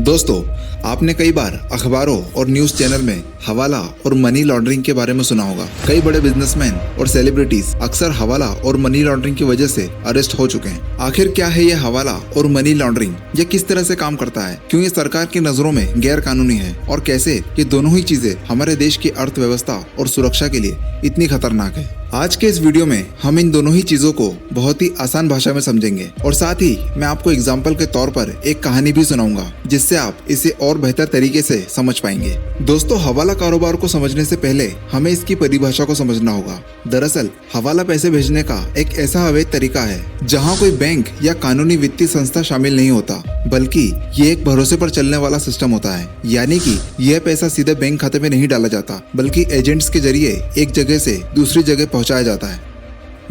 दोस्तों, आपने कई बार अखबारों और न्यूज चैनल में हवाला और मनी लॉन्ड्रिंग के बारे में सुना होगा। कई बड़े बिजनेसमैन और सेलिब्रिटीज अक्सर हवाला और मनी लॉन्ड्रिंग की वजह से अरेस्ट हो चुके हैं। आखिर क्या है ये हवाला और मनी लॉन्ड्रिंग? ये किस तरह से काम करता है? क्यों ये सरकार की नजरों में गैर कानूनी है? और कैसे ये दोनों ही चीजें हमारे देश की अर्थव्यवस्था और सुरक्षा के लिए इतनी खतरनाक है? आज के इस वीडियो में हम इन दोनों ही चीजों को बहुत ही आसान भाषा में समझेंगे और साथ ही मैं आपको एग्जाम्पल के तौर पर एक कहानी भी सुनाऊंगा जिससे आप इसे और बेहतर तरीके से समझ पाएंगे। दोस्तों, हवाला कारोबार को समझने से पहले हमें इसकी परिभाषा को समझना होगा। दरअसल हवाला पैसे भेजने का एक ऐसा अवैध तरीका है जहां कोई बैंक या कानूनी वित्तीय संस्था शामिल नहीं होता, बल्कि ये एक भरोसे पर चलने वाला सिस्टम होता है। यानी कि यह पैसा सीधे बैंक खाते में नहीं डाला जाता, बल्कि एजेंट्स के जरिए एक जगह से दूसरी जगह पहुंचाया जाता है।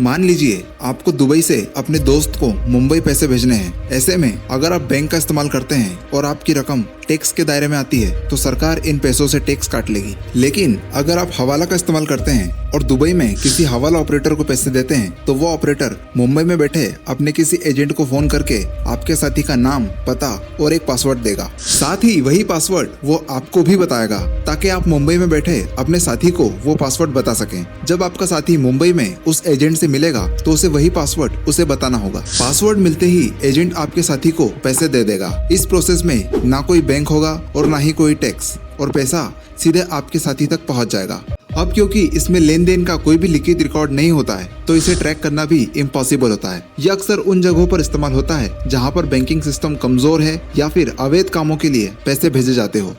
मान लीजिए आपको दुबई से अपने दोस्त को मुंबई पैसे भेजने हैं। ऐसे में अगर आप बैंक का इस्तेमाल करते हैं और आपकी रकम टैक्स के दायरे में आती है तो सरकार इन पैसों से टैक्स काट लेगी। लेकिन अगर आप हवाला का इस्तेमाल करते हैं और दुबई में किसी हवाला ऑपरेटर को पैसे देते हैं तो वो ऑपरेटर मुंबई में बैठे अपने किसी एजेंट को फोन करके आपके साथी का नाम, पता और एक पासवर्ड देगा। साथ ही वही पासवर्ड वो आपको भी बताएगा ताकि आप मुंबई में बैठे अपने साथी को वो पासवर्ड बता सकें। जब आपका साथी मुंबई में उस एजेंट से मिलेगा तो उसे वही पासवर्ड उसे बताना होगा। पासवर्ड मिलते ही एजेंट आपके साथी को पैसे दे देगा। इस प्रोसेस में ना कोई बैंक होगा और ना ही कोई टैक्स, और पैसा सीधे आपके साथी तक पहुंच जाएगा। अब क्योंकि इसमें लेन देन का कोई भी लिखित रिकॉर्ड नहीं होता है तो इसे ट्रैक करना भी इम्पॉसिबल होता है। यह अक्सर उन जगहों पर इस्तेमाल होता है जहां पर बैंकिंग सिस्टम कमजोर है या फिर अवैध कामों के लिए पैसे भेजे जाते हो।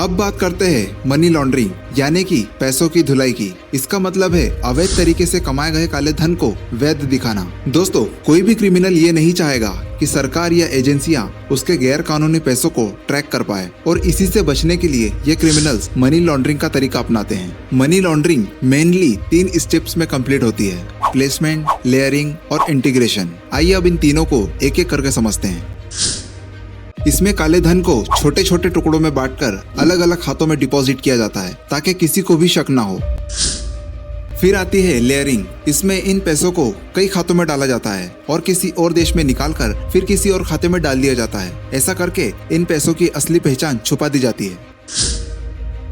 अब बात करते हैं मनी लॉन्ड्रिंग यानी कि पैसों की धुलाई की। इसका मतलब है अवैध तरीके से कमाए गए काले धन को वैध दिखाना। दोस्तों, कोई भी क्रिमिनल ये नहीं चाहेगा कि सरकार या एजेंसियां उसके गैर कानूनी पैसों को ट्रैक कर पाए, और इसी से बचने के लिए ये क्रिमिनल्स मनी लॉन्ड्रिंग का तरीका अपनाते हैं। मनी लॉन्ड्रिंग मेनली 3 स्टेप्स में कंप्लीट होती है: प्लेसमेंट, लेयरिंग और इंटीग्रेशन। आइए अब इन तीनों को एक एक करके समझते हैं। इसमें काले धन को छोटे छोटे टुकड़ों में बांटकर अलग अलग खातों में डिपॉजिट किया जाता है ताकि किसी को भी शक ना हो। फिर आती है लेयरिंग। इसमें इन पैसों को कई खातों में डाला जाता है और किसी और देश में निकालकर फिर किसी और खाते में डाल दिया जाता है। ऐसा करके इन पैसों की असली पहचान छुपा दी जाती है।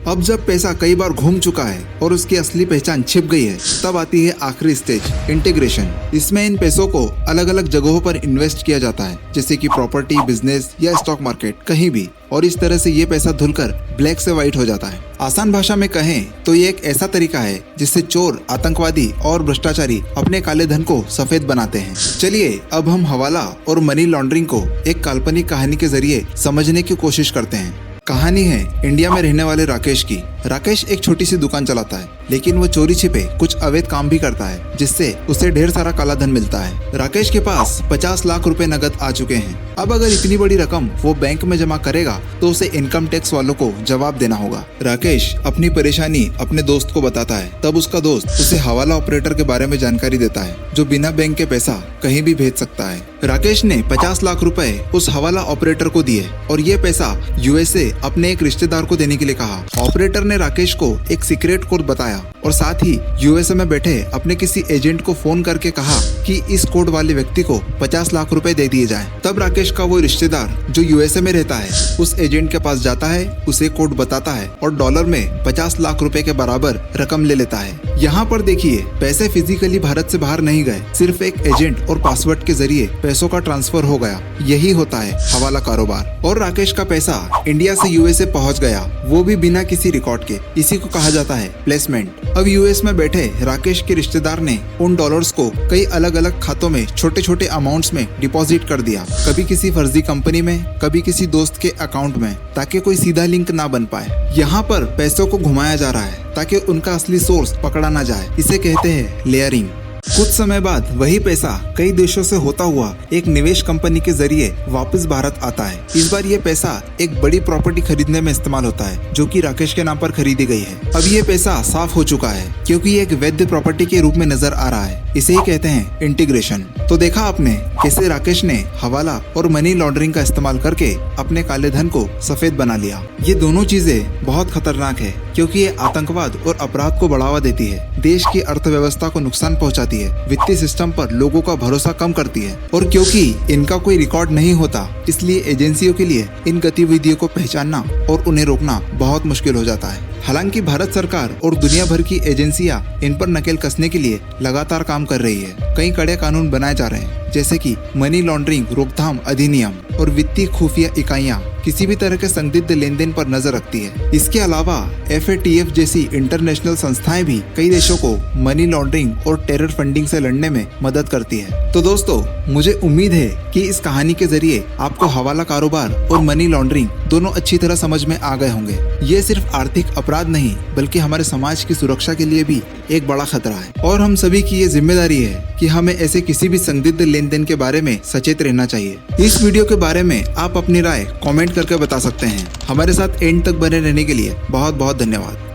अब जब पैसा कई बार घूम चुका है और उसकी असली पहचान छिप गई है, तब आती है आखिरी स्टेज, इंटीग्रेशन। इसमें इन पैसों को अलग अलग जगहों पर इन्वेस्ट किया जाता है, जैसे कि प्रॉपर्टी, बिजनेस या स्टॉक मार्केट, कहीं भी, और इस तरह से ये पैसा धुलकर ब्लैक से व्हाइट हो जाता है। आसान भाषा में कहें तो ये एक ऐसा तरीका है जिससे चोर, आतंकवादी और भ्रष्टाचारी अपने काले धन को सफेद बनाते हैं। चलिए अब हम हवाला और मनी लॉन्ड्रिंग को एक काल्पनिक कहानी के जरिए समझने की कोशिश करते हैं। कहानी है इंडिया में रहने वाले राकेश की। राकेश एक छोटी सी दुकान चलाता है, लेकिन वो चोरी छिपे कुछ अवैध काम भी करता है जिससे उसे ढेर सारा काला धन मिलता है। राकेश के पास 50 लाख रुपए नगद आ चुके हैं। अब अगर इतनी बड़ी रकम वो बैंक में जमा करेगा तो उसे इनकम टैक्स वालों को जवाब देना होगा। राकेश अपनी परेशानी अपने दोस्त को बताता है। तब उसका दोस्त उसे हवाला ऑपरेटर के बारे में जानकारी देता है जो बिना बैंक के पैसा कहीं भी भेज सकता है। राकेश ने 50 लाख रुपए उस हवाला ऑपरेटर को दिए और ये पैसा यूएसए अपने एक रिश्तेदार को देने के लिए कहा। ऑपरेटर ने राकेश को एक सीक्रेट कोड बताया और साथ ही यूएसए में बैठे अपने किसी एजेंट को फोन करके कहा कि इस कोड वाले व्यक्ति को 50 लाख रुपए दे दिए जाएं। तब राकेश का वो रिश्तेदार जो यूएसए में रहता है उस एजेंट के पास जाता है, उसे कोड बताता है और डॉलर में 50 लाख रुपए के बराबर रकम ले लेता है। यहाँ पर देखिए, पैसे फिजिकली भारत से बाहर नहीं गए, सिर्फ एक एजेंट और पासवर्ड के जरिए पैसों का ट्रांसफर हो गया। यही होता है हवाला कारोबार। और राकेश का पैसा इंडिया से यूएसए पहुंच गया, वो भी बिना किसी रिकॉर्ड के। इसी को कहा जाता है प्लेसमेंट। अब यूएस में बैठे राकेश के रिश्तेदार ने उन डॉलर्स को कई अलग अलग खातों में छोटे छोटे अमाउंट्स में डिपॉजिट कर दिया, कभी किसी फर्जी कंपनी में, कभी किसी दोस्त के अकाउंट में, ताकि कोई सीधा लिंक ना बन पाए। यहाँ पर पैसों को घुमाया जा रहा है ताकि उनका असली सोर्स पकड़ा ना जाए। इसे कहते हैं लेयरिंग। कुछ समय बाद वही पैसा कई देशों से होता हुआ एक निवेश कंपनी के जरिए वापस भारत आता है। इस बार ये पैसा एक बड़ी प्रॉपर्टी खरीदने में इस्तेमाल होता है जो कि राकेश के नाम पर खरीदी गई है। अब ये पैसा साफ हो चुका है क्योंकि ये एक वैध प्रॉपर्टी के रूप में नजर आ रहा है। इसे ही कहते हैं इंटीग्रेशन। तो देखा आपने कैसे राकेश ने हवाला और मनी लॉन्ड्रिंग का इस्तेमाल करके अपने काले धन को सफेद बना लिया। ये दोनों चीजें बहुत खतरनाक है क्योंकि ये आतंकवाद और अपराध को बढ़ावा देती है, देश की अर्थव्यवस्था को नुकसान पहुंचाती है, वित्तीय सिस्टम पर लोगों का भरोसा कम करती है और क्योंकि इनका कोई रिकॉर्ड नहीं होता, इसलिए एजेंसियों के लिए इन गतिविधियों को पहचानना और उन्हें रोकना बहुत मुश्किल हो जाता है। हालांकि भारत सरकार और दुनिया भर की एजेंसियां इन पर नकेल कसने के लिए लगातार काम कर रही है। कई कड़े कानून बनाए जा रहे हैं, जैसे कि मनी लॉन्ड्रिंग रोकथाम अधिनियम और वित्तीय खुफिया इकाइयां किसी भी तरह के संदिग्ध लेन देन पर नजर रखती है। इसके अलावा FATF जैसी इंटरनेशनल संस्थाएं भी कई देशों को मनी लॉन्ड्रिंग और टेरर फंडिंग से लड़ने में मदद करती है। तो दोस्तों, मुझे उम्मीद है कि इस कहानी के जरिए आपको हवाला कारोबार और मनी लॉन्ड्रिंग दोनों अच्छी तरह समझ में आ गए होंगे। ये सिर्फ आर्थिक अपराध नहीं, बल्कि हमारे समाज की सुरक्षा के लिए भी एक बड़ा खतरा है और हम सभी की ये जिम्मेदारी है कि हमें ऐसे किसी भी संदिग्ध लेन देन के बारे में सचेत रहना चाहिए। इस वीडियो के बारे में आप अपनी राय कमेंट करके बता सकते हैं। हमारे साथ एंड तक बने रहने के लिए बहुत बहुत धन्यवाद।